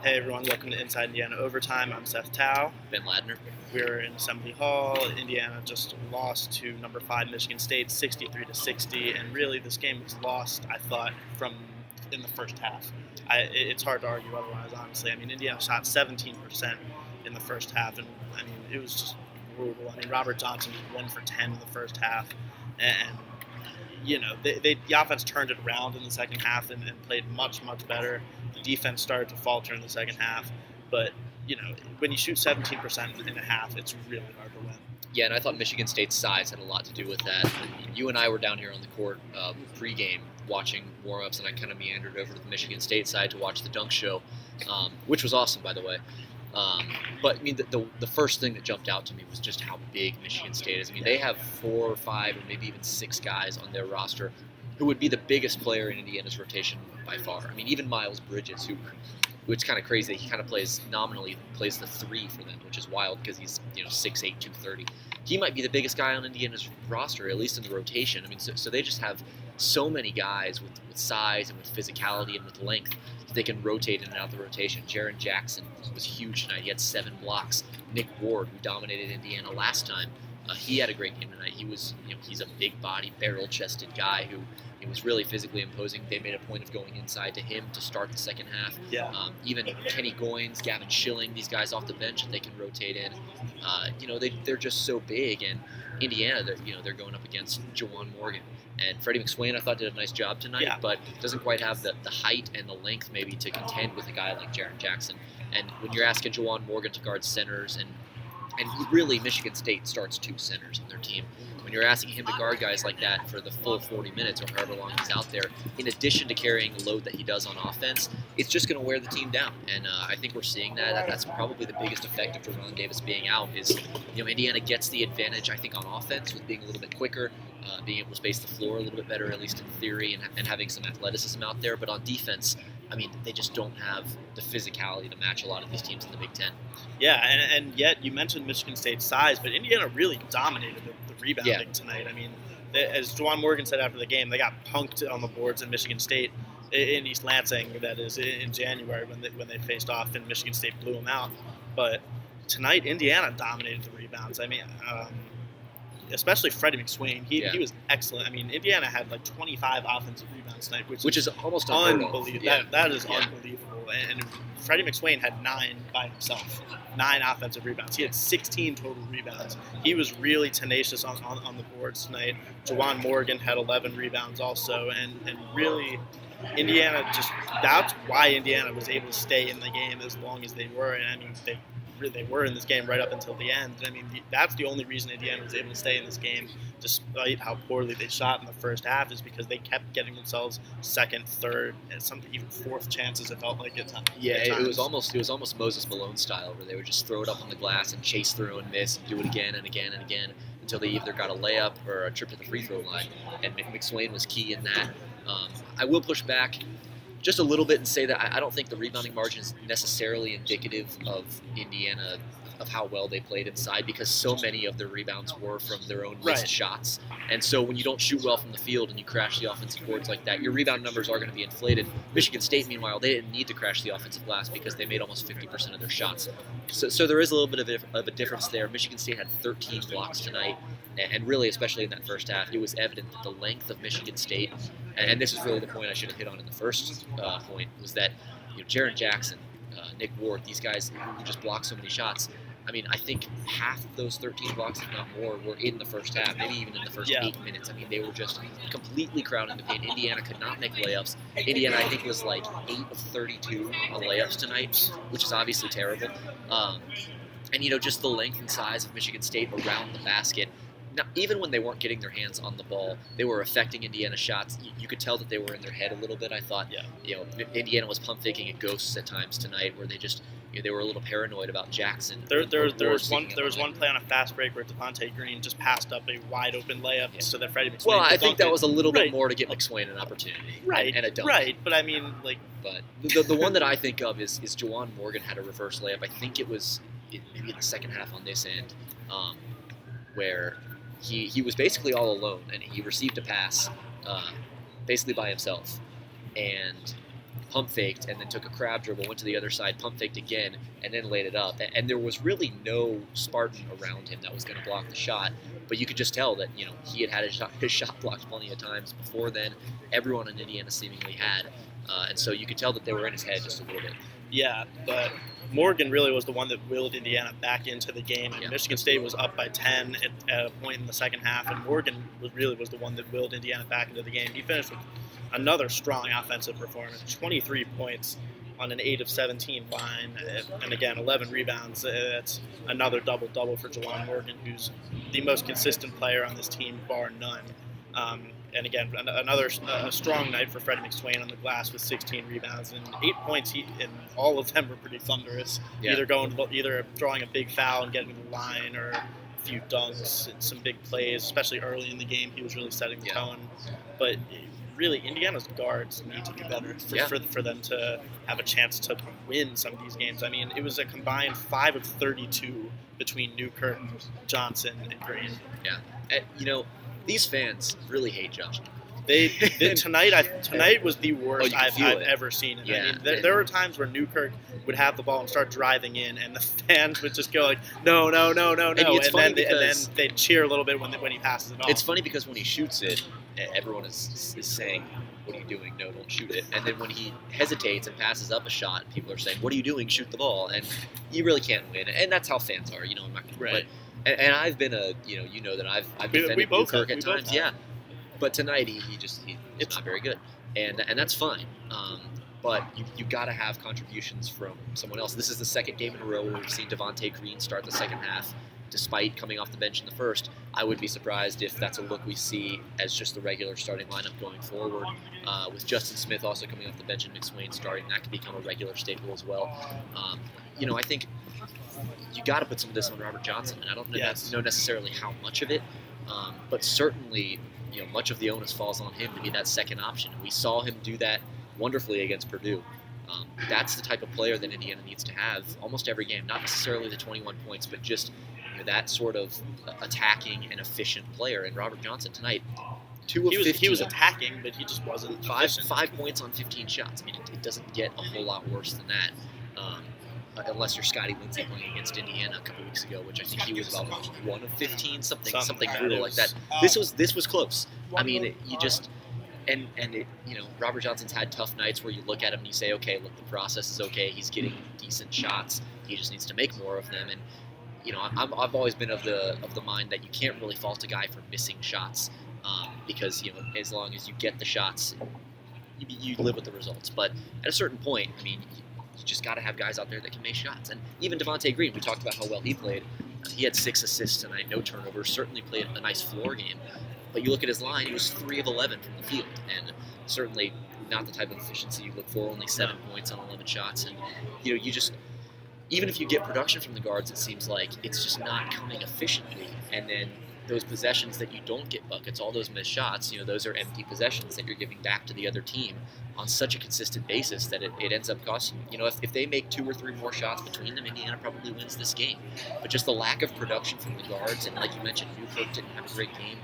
Hey everyone, welcome to Inside Indiana Overtime. I'm Seth Tao. Ben Ladner. We're in Assembly Hall. Indiana just lost to number 5 Michigan State, 63-60, and really this game was lost, I thought, from in the first half. It's hard to argue otherwise, honestly. I mean, Indiana shot 17% in the first half, and I mean, it was just brutal. I mean, Robert Johnson was 1 for 10 in the first half, and you know, the offense turned it around in the second half and played much better. The defense started to falter in the second half, but you know, when you shoot 17% in a half, it's really hard to win. Yeah, and I thought Michigan State's size had a lot to do with that. You and I were down here on the court pregame watching warm-ups, and I kind of meandered over to the Michigan State side to watch the dunk show, which was awesome, by the way. But I mean, the first thing that jumped out to me was just how big Michigan State is. I mean, they have 4 or 5 or maybe even 6 guys on their roster who would be the biggest player in Indiana's rotation by far. I mean, even Miles Bridges, which kind of crazy. He kind of plays the 3 for them, which is wild because he's 6'8", 230. He might be the biggest guy on Indiana's roster, at least in the rotation. I mean, so they just have so many guys with size and with physicality and with length that they can rotate in and out the rotation. Jaren Jackson was huge tonight. He had 7 blocks. Nick Ward, who dominated Indiana last time, he had a great game tonight. He's a big-bodied, barrel-chested guy who was really physically imposing. They made a point of going inside to him to start the second half. Yeah. Even Kenny Goins, Gavin Schilling, these guys off the bench that they can rotate in. They're just so big. And Indiana, they're going up against Juwan Morgan. And Freddie McSwain, I thought, did a nice job tonight, but doesn't quite have the height and the length maybe to contend with a guy like Jaren Jackson. And when you're asking Juwan Morgan to guard centers, and really Michigan State starts 2 centers on their team, when you're asking him to guard guys like that for the full 40 minutes or however long he's out there, in addition to carrying the load that he does on offense, it's just going to wear the team down. And I think we're seeing that. That's probably the biggest effect of Jerron Davis being out is, Indiana gets the advantage, I think, on offense with being a little bit quicker, being able to space the floor a little bit better, at least in theory, and having some athleticism out there. But on defense, I mean, they just don't have the physicality to match a lot of these teams in the Big Ten. Yeah, and yet you mentioned Michigan State's size, but Indiana really dominated the rebounding tonight. I mean, as Juwan Morgan said after the game, they got punked on the boards in Michigan State, in East Lansing, that is, in January when they faced off and Michigan State blew them out. But tonight, Indiana dominated the rebounds. I mean, especially Freddie McSwain. He was excellent. I mean, Indiana had like 25 offensive rebounds tonight, which is almost unbelievable. That is unbelievable. And Freddie McSwain had 9 by himself, 9 offensive rebounds. He had 16 total rebounds. He was really tenacious on the boards tonight. Juwan Morgan had 11 rebounds also, and really Indiana that's why Indiana was able to stay in the game as long as they were. And I mean, they were in this game right up until the end. I mean, that's the only reason Indiana was able to stay in this game, despite how poorly they shot in the first half, is because they kept getting themselves second, third, and some even fourth chances. It felt like it was almost Moses Malone style, where they would just throw it up on the glass and chase through and miss and do it again and again and again until they either got a layup or a trip to the free throw line. And McSwain was key in that. I will push back just a little bit and say that I don't think the rebounding margin is necessarily indicative of Indiana, of how well they played inside, because so many of their rebounds were from their own missed shots. And so when you don't shoot well from the field and you crash the offensive boards like that, your rebound numbers are going to be inflated. Michigan State, meanwhile, they didn't need to crash the offensive glass because they made almost 50% of their shots. So there is a little bit of a difference there. Michigan State had 13 blocks tonight, and really, especially in that first half, it was evident that the length of Michigan State, and this is really the point I should have hit on in the first point, was that Jaren Jackson, Nick Ward, these guys who just block so many shots. I mean, I think half of those 13 blocks, if not more, were in the first half, maybe even in the first 8 minutes. I mean, they were just completely crowding the paint. Indiana could not make layups. Indiana, I think, was like 8 of 32 on layups tonight, which is obviously terrible. And just the length and size of Michigan State around the basket. Now, even when they weren't getting their hands on the ball, they were affecting Indiana's shots. You could tell that they were in their head a little bit. I thought, Indiana was pump faking at ghosts at times tonight, where they just, they were a little paranoid about Jackson. There was one play on a fast break where Devontae Green just passed up a wide open layup so that Freddie McSwain. Well, I think that was a little bit more to get McSwain an opportunity, and a dunk. Right, but I mean, but the one that I think of is Juwan Morgan had a reverse layup. I think it was maybe in the second half on this end, where he was basically all alone, and he received a pass basically by himself, and pump faked, and then took a crab dribble, went to the other side, pump faked again, and then laid it up. And there was really no Spartan around him that was going to block the shot. But you could just tell that, he had his shot blocked plenty of times before then. Everyone in Indiana seemingly had. And so you could tell that they were in his head just a little bit. Yeah, but Morgan really was the one that willed Indiana back into the game. Yeah. Michigan State was up by 10 at a point in the second half, and Morgan was the one that willed Indiana back into the game. He finished with another strong offensive performance, 23 points on an 8 of 17 line, and again, 11 rebounds. That's another double-double for Juwan Morgan, who's the most consistent player on this team, bar none. And again, another strong night for Freddie McSwain on the glass with 16 rebounds and 8 points. And all of them were pretty thunderous. Yeah. Either drawing a big foul and getting to the line, or a few dunks and some big plays, especially early in the game. He was really setting the tone. But really, Indiana's guards need to do better for them to have a chance to win some of these games. I mean, it was a combined 5 of 32 between Newkirk, Johnson, and Green. Yeah. These fans really hate Josh. Tonight was the worst I've ever seen. Yeah, I mean, there were times where Newkirk would have the ball and start driving in, and the fans would just go like, no, and then they'd cheer a little bit when he passes it off. It's funny because when he shoots it, everyone is saying, "What are you doing? No, don't shoot it." And then when he hesitates and passes up a shot, people are saying, "What are you doing? Shoot the ball!" And you really can't win. And that's how fans are, Right. And I've been that I've defended Newkirk at times, yeah. But tonight he's not very good, and that's fine. But you got to have contributions from someone else. This is the second game in a row where we've seen Devontae Green start the second half, despite coming off the bench in the first. I would be surprised if that's a look we see as just the regular starting lineup going forward. With Justin Smith also coming off the bench and McSwain starting, that could become a regular staple as well. I think you got to put some of this on Robert Johnson, and I don't know necessarily how much of it, but certainly much of the onus falls on him to be that second option. We saw him do that wonderfully against Purdue. That's the type of player that Indiana needs to have almost every game. Not necessarily the 21 points, but just that sort of attacking and efficient player. And Robert Johnson tonight, 2 of 15. He was attacking, but he just wasn't 5 points on 15 shots. I mean, it doesn't get a whole lot worse than that. Unless you're Scotty Lindsey playing against Indiana a couple weeks ago, which I think he was about 1 of 15, something brutal like that. This was close. I mean, Robert Johnson's had tough nights where you look at him and you say, okay, look, the process is okay. He's getting decent shots. He just needs to make more of them. And I've always been of the mind that you can't really fault a guy for missing shots because as long as you get the shots, you live with the results. But at a certain point, I mean, you just got to have guys out there that can make shots. And even Devontae Green, we talked about how well he played. He had 6 assists tonight, no turnovers, certainly played a nice floor game. But you look at his line, he was 3 of 11 from the field. And certainly not the type of efficiency you look for, only 7 points on 11 shots. And, you just, even if you get production from the guards, it seems like it's just not coming efficiently. And then those possessions that you don't get buckets, all those missed shots, those are empty possessions that you're giving back to the other team on such a consistent basis that it ends up costing you. If they make 2 or 3 more shots between them, Indiana probably wins this game. But just the lack of production from the guards, and like you mentioned, Newkirk didn't have a great game.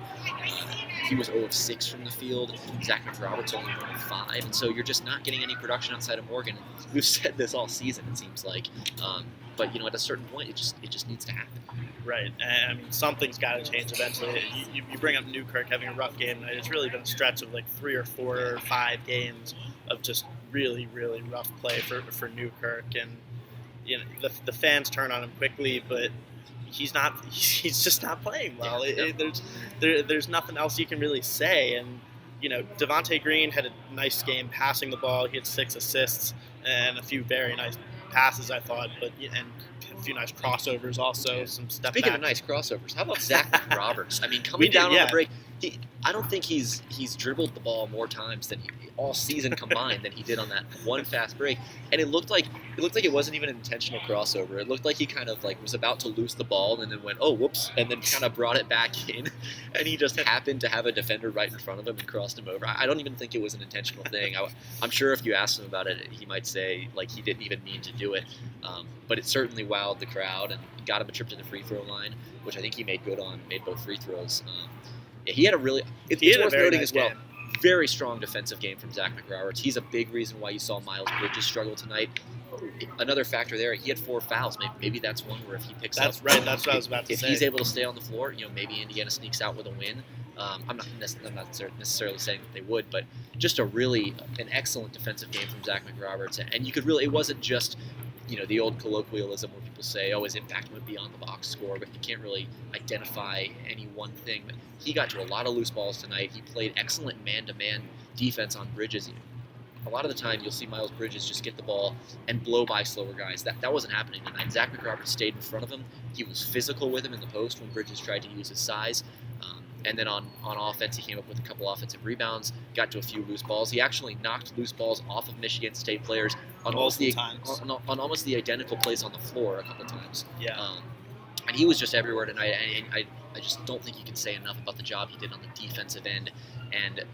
He was 0 of 6 from the field. Zach McRoberts only 1 of 5. And so you're just not getting any production outside of Morgan. We've said this all season, it seems like. But at a certain point, it just needs to happen. Right, and I mean, something's got to change eventually. You bring up Newkirk having a rough game tonight. It's really been a stretch of like 3 or 4 or 5 games of just really, really rough play for Newkirk, and the fans turn on him quickly, but he's just not playing well. There's nothing else you can really say, and Devontae Green had a nice game passing the ball. He had 6 assists and a few very nice passes, I thought, and a few nice crossovers also. Some step Speaking back. of nice crossovers, how about Zach Roberts? I mean, coming down on the break, I don't think he's dribbled the ball more times than all season combined than he did on that one fast break. And it looked like it wasn't even an intentional crossover. It looked like he kind of was about to lose the ball and then went, oh, whoops, and then kind of brought it back in. And he just happened to have a defender right in front of him and crossed him over. I don't even think it was an intentional thing. I'm sure if you asked him about it, he might say he didn't even mean to do it. But it certainly wowed the crowd and got him a trip to the free throw line, which I think he made good on, made both free throws. He had a really – it's worth noting as well. very strong defensive game from Zach McRoberts. He's a big reason why you saw Miles Bridges struggle tonight. Another factor there, he had 4 fouls. Maybe that's one where if he picks That's up, right. That's what I was about to if say. he's able to stay on the floor, maybe Indiana sneaks out with a win. I'm not necessarily saying that they would, but just an excellent defensive game from Zach McRoberts. And you could really, it wasn't just the old colloquialism where people say, oh, his impact went beyond the box score, but you can't really identify any one thing. But he got to a lot of loose balls tonight. He played excellent man-to-man defense on Bridges. A lot of the time, you'll see Miles Bridges just get the ball and blow by slower guys. That wasn't happening tonight. Zach McRoberts stayed in front of him. He was physical with him in the post when Bridges tried to use his size. And then on offense, he came up with a couple offensive rebounds, got to a few loose balls. He actually knocked loose balls off of Michigan State players on almost the identical plays on the floor a couple times. Yeah. And he was just everywhere tonight. And I just don't think you can say enough about the job he did on the defensive end. And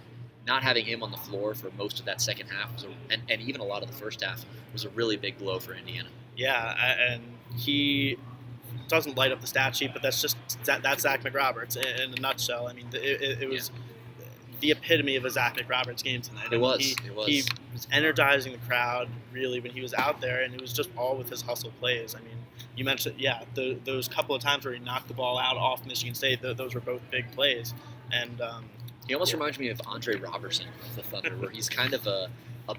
not having him on the floor for most of that second half and even a lot of the first half was a really big blow for Indiana. Yeah, and he doesn't light up the stat sheet, but that's Zach McRoberts in a nutshell. I mean, it was the epitome of a Zach McRoberts game tonight. It was. He was energizing the crowd really when he was out there, and it was just all with his hustle plays. I mean, you mentioned those couple of times where he knocked the ball out off Michigan State. Those were both big plays, and he almost reminds me of Andre Robertson of the Thunder, where he's kind of a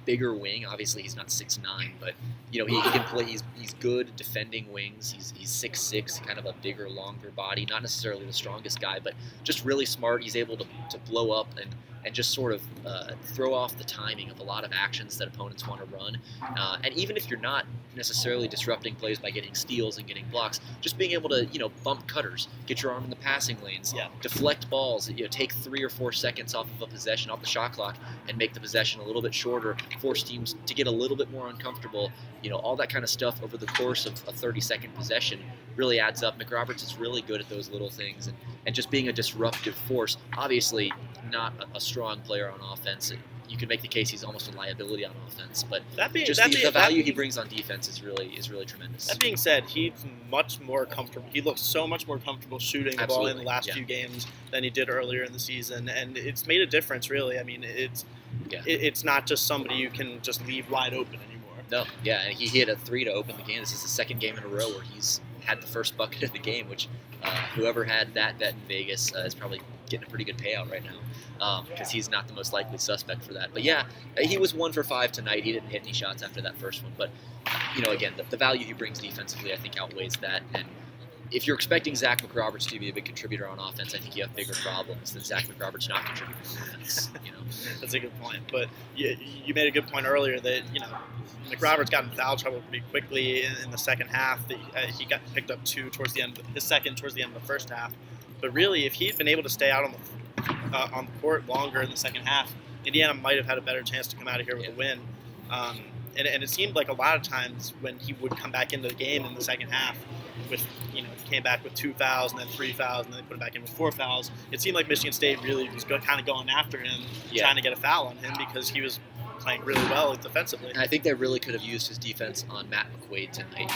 bigger wing. Obviously, he's not 6'9", but he can play. He's good defending wings. He's 6'6", kind of a bigger, longer body. Not necessarily the strongest guy, but just really smart. He's able to blow up and just sort of throw off the timing of a lot of actions that opponents want to run. And even if you're not necessarily disrupting plays by getting steals and getting blocks, just being able to bump cutters, get your arm in the passing lanes, deflect balls, take 3 or 4 seconds off of a possession, off the shot clock, and make the possession a little bit shorter, force teams to get a little bit more uncomfortable. All that kind of stuff over the course of a 30-second possession really adds up. McRoberts is really good at those little things, and just being a disruptive force. Obviously, not a strong player on offense. You could make the case he's almost a liability on offense, but the value he brings on defense is really tremendous. That being said, he's much more comfortable. He looks so much more comfortable shooting the ball in the last few games than he did earlier in the season, and it's made a difference, really. I mean, it's not just somebody you can just leave wide open anymore. No, and he hit a 3 to open the game. This is the second game in a row where he's had the first bucket of the game, which whoever had that bet in Vegas is probably getting a pretty good payout right now because he's not the most likely suspect for that. But he was 1 for 5 tonight. He didn't hit any shots after that first one. But, again, the value he brings defensively, I think, outweighs that. And if you're expecting Zach McRoberts to be a big contributor on offense, I think you have bigger problems than Zach McRoberts not contributing on offense. That's a good point. But you made a good point earlier that, McRoberts got in foul trouble pretty quickly in the second half. He got picked up 2 towards the end, his second towards the end of the first half. But really, if he'd been able to stay out on the court longer in the second half, Indiana might have had a better chance to come out of here with a win. And it seemed like a lot of times when he would come back into the game in the second half, he came back with 2 fouls and then 3 fouls and then they put him back in with 4 fouls. It seemed like Michigan State really was kind of going after him, trying to get a foul on him because he was playing really well defensively. And I think they really could have used his defense on Matt McQuaid tonight.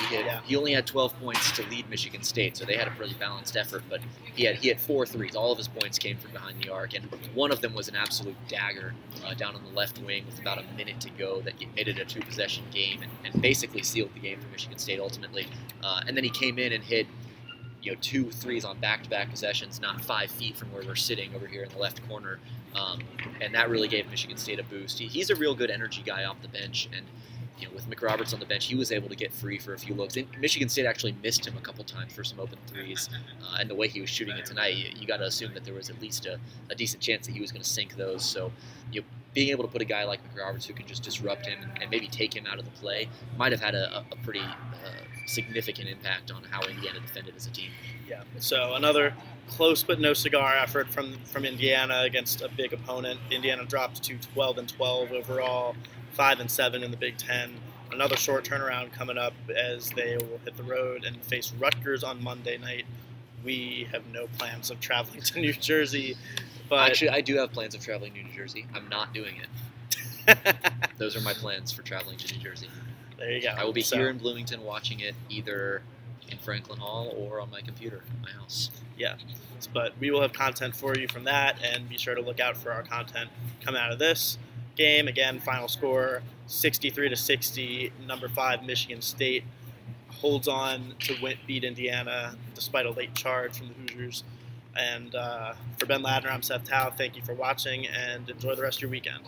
He only had 12 points to lead Michigan State, so they had a pretty balanced effort. But he had 4 threes. All of his points came from behind the arc, and one of them was an absolute dagger down on the left wing with about a minute to go that made it a 2-possession game and basically sealed the game for Michigan State ultimately. And then he came in and hit 2 threes on back-to-back possessions, not 5 feet from where we're sitting over here in the left corner. And that really gave Michigan State a boost. He's a real good energy guy off the bench, and with McRoberts on the bench, he was able to get free for a few looks. And Michigan State actually missed him a couple times for some open threes, and the way he was shooting it tonight, you got to assume that there was at least a decent chance that he was going to sink those. So, being able to put a guy like McRoberts who can just disrupt him and maybe take him out of the play might have had a pretty significant impact on how Indiana defended as a team. Yeah. So another close but no cigar effort from Indiana against a big opponent. Indiana dropped to 12-12 overall, 5-7 in the Big Ten. Another short turnaround coming up as they will hit the road and face Rutgers on Monday night. We have no plans of traveling to New Jersey. But actually, I do have plans of traveling to New Jersey. I'm not doing it. Those are my plans for traveling to New Jersey. There you go. I will be here in Bloomington watching it either in Franklin Hall or on my computer at my house. Yeah, but we will have content for you from that, and be sure to look out for our content coming out of this game. Again, final score 63-60. Number 5 Michigan State holds on to beat Indiana despite a late charge from the Hoosiers. And for Ben Ladner, I'm Seth Tao. Thank you for watching, and enjoy the rest of your weekend.